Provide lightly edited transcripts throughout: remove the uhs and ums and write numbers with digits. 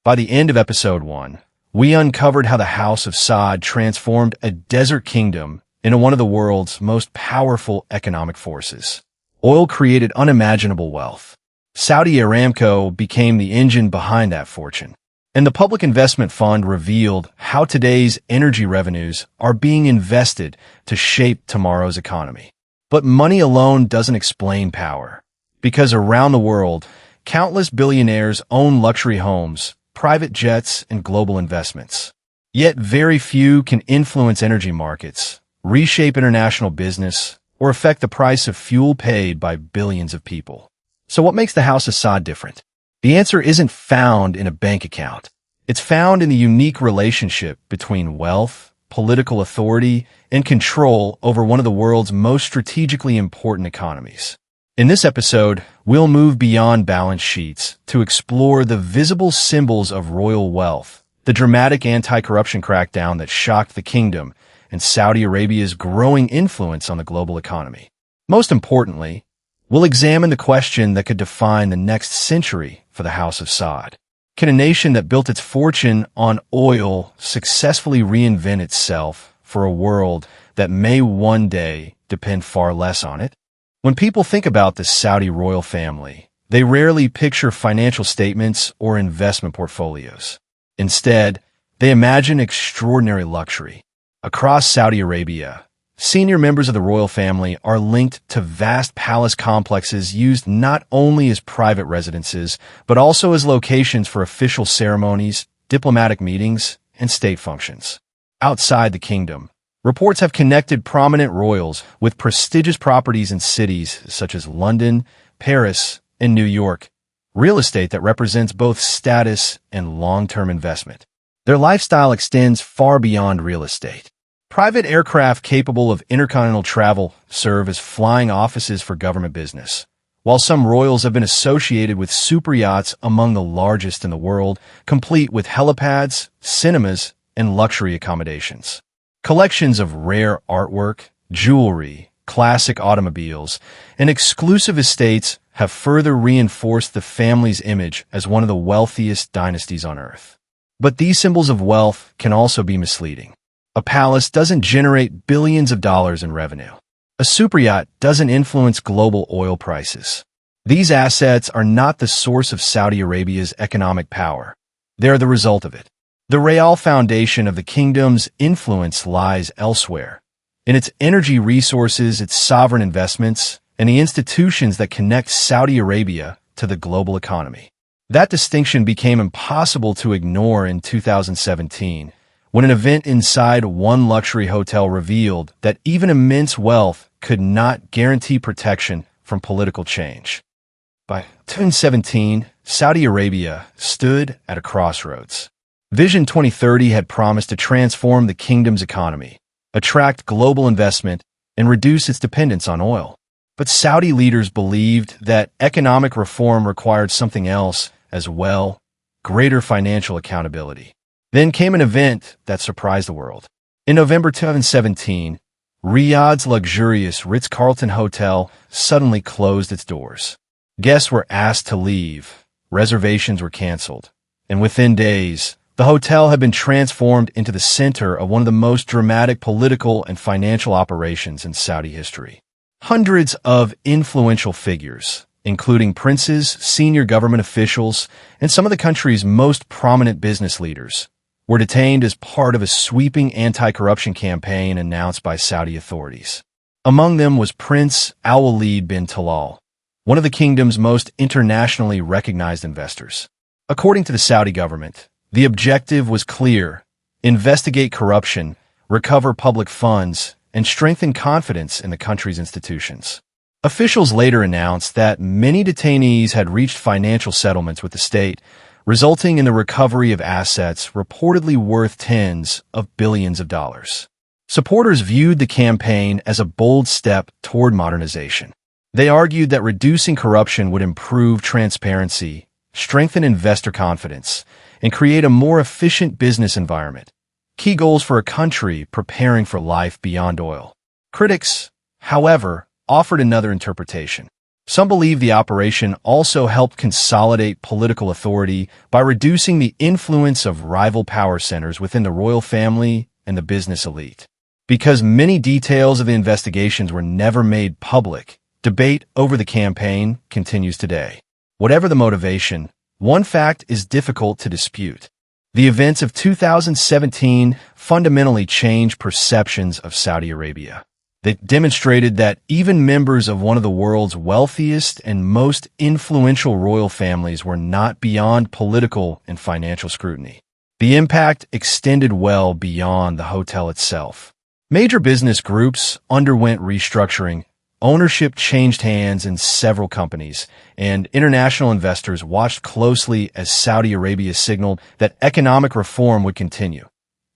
By the end of episode 1, we uncovered how the House of Saud transformed a desert kingdom into one of the world's most powerful economic forces. Oil created unimaginable wealth. Saudi Aramco became the engine behind that fortune. And the Public Investment Fund revealed how today's energy revenues are being invested to shape tomorrow's economy. But money alone doesn't explain power, because around the world, countless billionaires own luxury homes, private jets, and global investments. Yet very few can influence energy markets, reshape international business, or affect the price of fuel paid by billions of people. So what makes the House of Saud different? The answer isn't found in a bank account. It's found in the unique relationship between wealth, political authority, and control over one of the world's most strategically important economies. In this episode, we'll move beyond balance sheets to explore the visible symbols of royal wealth, the dramatic anti-corruption crackdown that shocked the kingdom, and Saudi Arabia's growing influence on the global economy. Most importantly, we'll examine the question that could define the next century for the House of Saud. Can a nation that built its fortune on oil successfully reinvent itself for a world that may one day depend far less on it? When people think about the Saudi royal family, they rarely picture financial statements or investment portfolios. Instead, they imagine extraordinary luxury. Across Saudi Arabia, senior members of the royal family are linked to vast palace complexes used not only as private residences, but also as locations for official ceremonies, diplomatic meetings, and state functions. Outside the kingdom, reports have connected prominent royals with prestigious properties in cities such as London, Paris, and New York, real estate that represents both status and long-term investment. Their lifestyle extends far beyond real estate. Private aircraft capable of intercontinental travel serve as flying offices for government business, while some royals have been associated with super yachts among the largest in the world, complete with helipads, cinemas, and luxury accommodations. Collections of rare artwork, jewelry, classic automobiles, and exclusive estates have further reinforced the family's image as one of the wealthiest dynasties on earth. But these symbols of wealth can also be misleading. A palace doesn't generate billions of dollars in revenue. A superyacht doesn't influence global oil prices. These assets are not the source of Saudi Arabia's economic power. They are the result of it. The real foundation of the kingdom's influence lies elsewhere, in its energy resources, its sovereign investments, and the institutions that connect Saudi Arabia to the global economy. That distinction became impossible to ignore in 2017, when an event inside one luxury hotel revealed that even immense wealth could not guarantee protection from political change. By 2017, Saudi Arabia stood at a crossroads. Vision 2030 had promised to transform the kingdom's economy, attract global investment, and reduce its dependence on oil. But Saudi leaders believed that economic reform required something else as well: greater financial accountability. Then came an event that surprised the world. In November 2017, Riyadh's luxurious Ritz-Carlton hotel suddenly closed its doors. Guests were asked to leave, reservations were canceled, and within days, the hotel had been transformed into the center of one of the most dramatic political and financial operations in Saudi history. Hundreds of influential figures, including princes, senior government officials, and some of the country's most prominent business leaders, were detained as part of a sweeping anti-corruption campaign announced by Saudi authorities. Among them was Prince Al-Walid bin Talal, one of the kingdom's most internationally recognized investors. According to the Saudi government, the objective was clear: investigate corruption, recover public funds, and strengthen confidence in the country's institutions. Officials later announced that many detainees had reached financial settlements with the state, resulting in the recovery of assets reportedly worth tens of billions of dollars. Supporters viewed the campaign as a bold step toward modernization. They argued that reducing corruption would improve transparency, strengthen investor confidence, and create a more efficient business environment, key goals for a country preparing for life beyond oil. Critics, however, offered another interpretation. Some believe the operation also helped consolidate political authority by reducing the influence of rival power centers within the royal family and the business elite. Because many details of the investigations were never made public, debate over the campaign continues today. Whatever the motivation, one fact is difficult to dispute. The events of 2017 fundamentally changed perceptions of Saudi Arabia. They demonstrated that even members of one of the world's wealthiest and most influential royal families were not beyond political and financial scrutiny. The impact extended well beyond the hotel itself. Major business groups underwent restructuring, ownership changed hands in several companies, and international investors watched closely as Saudi Arabia signaled that economic reform would continue,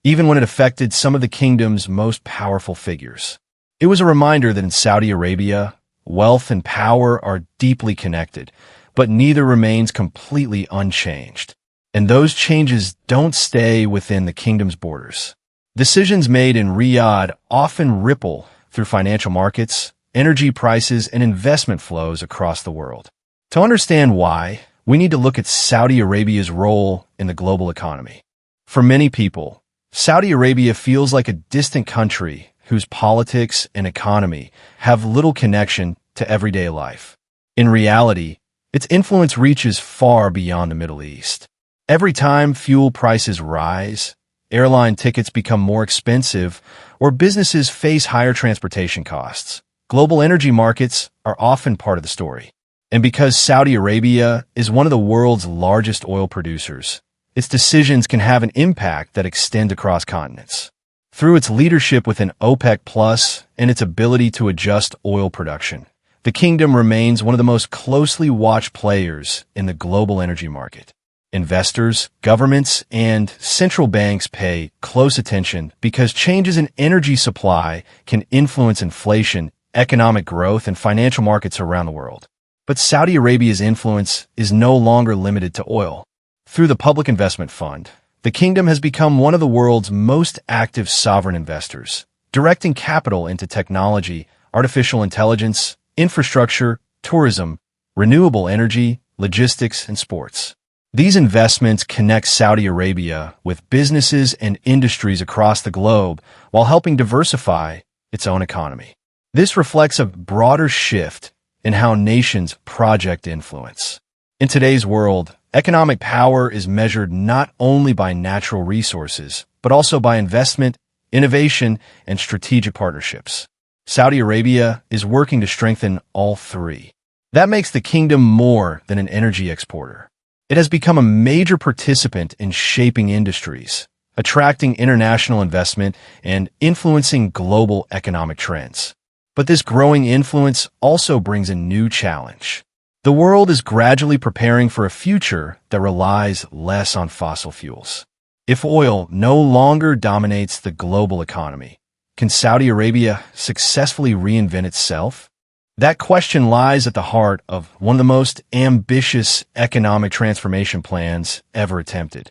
even when it affected some of the kingdom's most powerful figures. It was a reminder that in Saudi Arabia, wealth and power are deeply connected, but neither remains completely unchanged. And those changes don't stay within the kingdom's borders. Decisions made in Riyadh often ripple through financial markets, energy prices, and investment flows across the world. To understand why, we need to look at Saudi Arabia's role in the global economy. For many people, Saudi Arabia feels like a distant country whose politics and economy have little connection to everyday life. In reality, its influence reaches far beyond the Middle East. Every time fuel prices rise, airline tickets become more expensive, or businesses face higher transportation costs, global energy markets are often part of the story. And because Saudi Arabia is one of the world's largest oil producers, its decisions can have an impact that extends across continents. Through its leadership within OPEC Plus and its ability to adjust oil production, the kingdom remains one of the most closely watched players in the global energy market. Investors, governments, and central banks pay close attention because changes in energy supply can influence inflation, economic growth, and financial markets around the world. But Saudi Arabia's influence is no longer limited to oil. Through the Public Investment Fund, the kingdom has become one of the world's most active sovereign investors, directing capital into technology, artificial intelligence, infrastructure, tourism, renewable energy, logistics, and sports. These investments connect Saudi Arabia with businesses and industries across the globe while helping diversify its own economy. This reflects a broader shift in how nations project influence. In today's world, economic power is measured not only by natural resources, but also by investment, innovation, and strategic partnerships. Saudi Arabia is working to strengthen all three. That makes the kingdom more than an energy exporter. It has become a major participant in shaping industries, attracting international investment, and influencing global economic trends. But this growing influence also brings a new challenge. The world is gradually preparing for a future that relies less on fossil fuels. If oil no longer dominates the global economy, can Saudi Arabia successfully reinvent itself? That question lies at the heart of one of the most ambitious economic transformation plans ever attempted.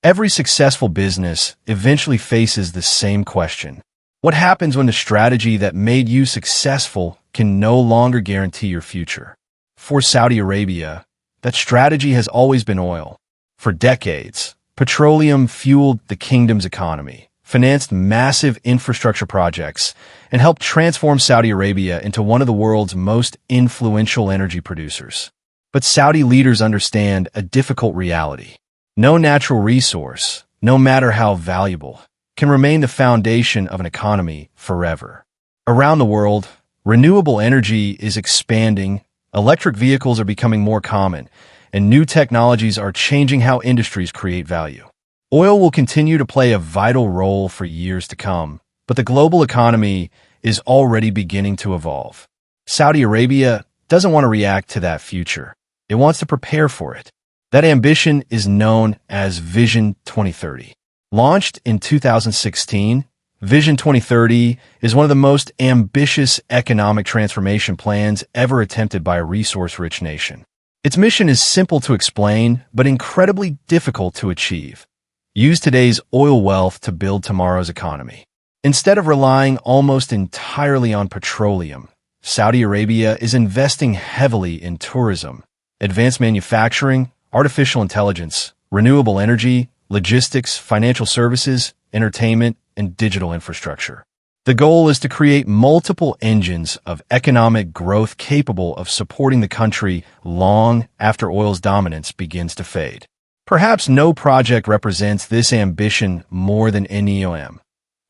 Every successful business eventually faces the same question. What happens when the strategy that made you successful can no longer guarantee your future? For Saudi Arabia, that strategy has always been oil. For decades, petroleum fueled the kingdom's economy, financed massive infrastructure projects, and helped transform Saudi Arabia into one of the world's most influential energy producers. But Saudi leaders understand a difficult reality. No natural resource, no matter how valuable, can remain the foundation of an economy forever. Around the world, renewable energy is expanding, electric vehicles are becoming more common, and new technologies are changing how industries create value. Oil will continue to play a vital role for years to come, but the global economy is already beginning to evolve. Saudi Arabia doesn't want to react to that future. It wants to prepare for it. That ambition is known as Vision 2030. Launched in 2016, Vision 2030 is one of the most ambitious economic transformation plans ever attempted by a resource-rich nation. Its mission is simple to explain, but incredibly difficult to achieve. Use today's oil wealth to build tomorrow's economy. Instead of relying almost entirely on petroleum, Saudi Arabia is investing heavily in tourism, advanced manufacturing, artificial intelligence, renewable energy, logistics, financial services, entertainment, and digital infrastructure. The goal is to create multiple engines of economic growth capable of supporting the country long after oil's dominance begins to fade. Perhaps no project represents this ambition more than NEOM,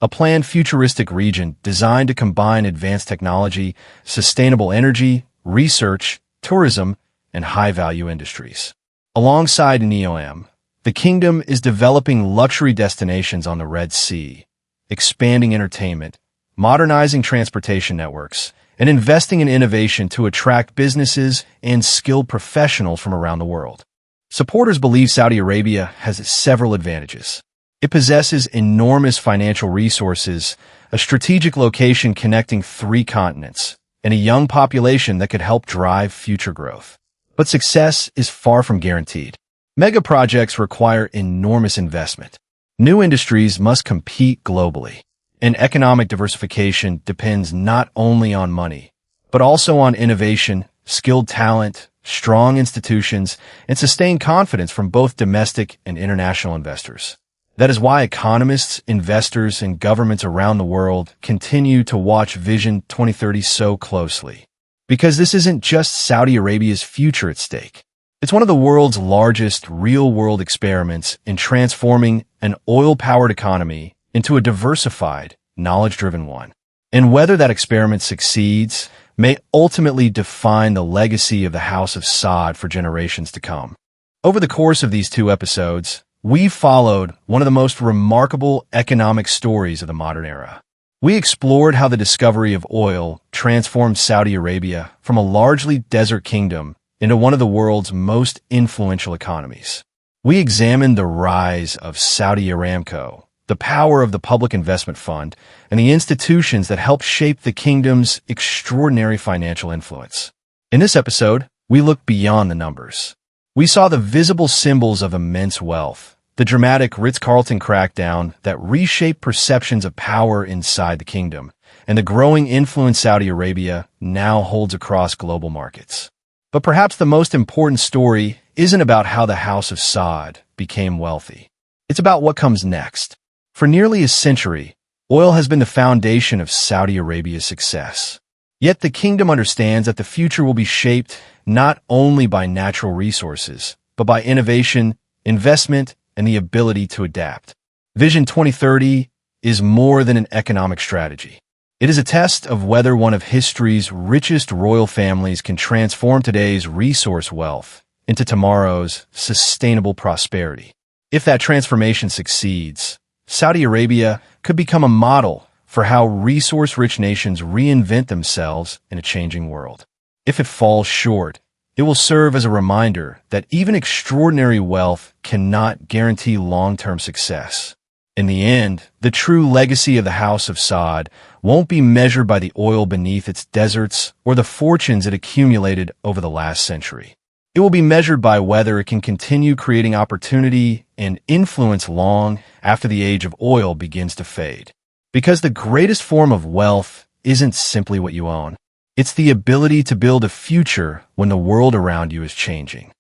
a planned futuristic region designed to combine advanced technology, sustainable energy, research, tourism, and high-value industries. Alongside NEOM, the kingdom is developing luxury destinations on the Red Sea, expanding entertainment, modernizing transportation networks, and investing in innovation to attract businesses and skilled professionals from around the world. Supporters believe Saudi Arabia has several advantages. It possesses enormous financial resources, a strategic location connecting 3 continents, and a young population that could help drive future growth. But success is far from guaranteed. Mega projects require enormous investment. New industries must compete globally, and economic diversification depends not only on money, but also on innovation, skilled talent, strong institutions, and sustained confidence from both domestic and international investors. That is why economists, investors, and governments around the world continue to watch Vision 2030 so closely. Because this isn't just Saudi Arabia's future at stake. It's one of the world's largest real-world experiments in transforming an oil-powered economy into a diversified, knowledge-driven one. And whether that experiment succeeds may ultimately define the legacy of the House of Saud for generations to come. Over the course of these 2 episodes, we've followed one of the most remarkable economic stories of the modern era. We explored how the discovery of oil transformed Saudi Arabia from a largely desert kingdom into one of the world's most influential economies. We examined the rise of Saudi Aramco, the power of the Public Investment Fund, and the institutions that helped shape the kingdom's extraordinary financial influence. In this episode, we looked beyond the numbers. We saw the visible symbols of immense wealth, the dramatic Ritz-Carlton crackdown that reshaped perceptions of power inside the kingdom, and the growing influence Saudi Arabia now holds across global markets. But perhaps the most important story isn't about how the House of Saud became wealthy. It's about what comes next. For nearly a century, oil has been the foundation of Saudi Arabia's success. Yet the kingdom understands that the future will be shaped not only by natural resources, but by innovation, investment, and the ability to adapt. Vision 2030 is more than an economic strategy. It is a test of whether one of history's richest royal families can transform today's resource wealth into tomorrow's sustainable prosperity. If that transformation succeeds, Saudi Arabia could become a model for how resource-rich nations reinvent themselves in a changing world. If it falls short, it will serve as a reminder that even extraordinary wealth cannot guarantee long-term success. In the end, the true legacy of the House of Saud won't be measured by the oil beneath its deserts or the fortunes it accumulated over the last century. It will be measured by whether it can continue creating opportunity and influence long after the age of oil begins to fade. Because the greatest form of wealth isn't simply what you own. It's the ability to build a future when the world around you is changing.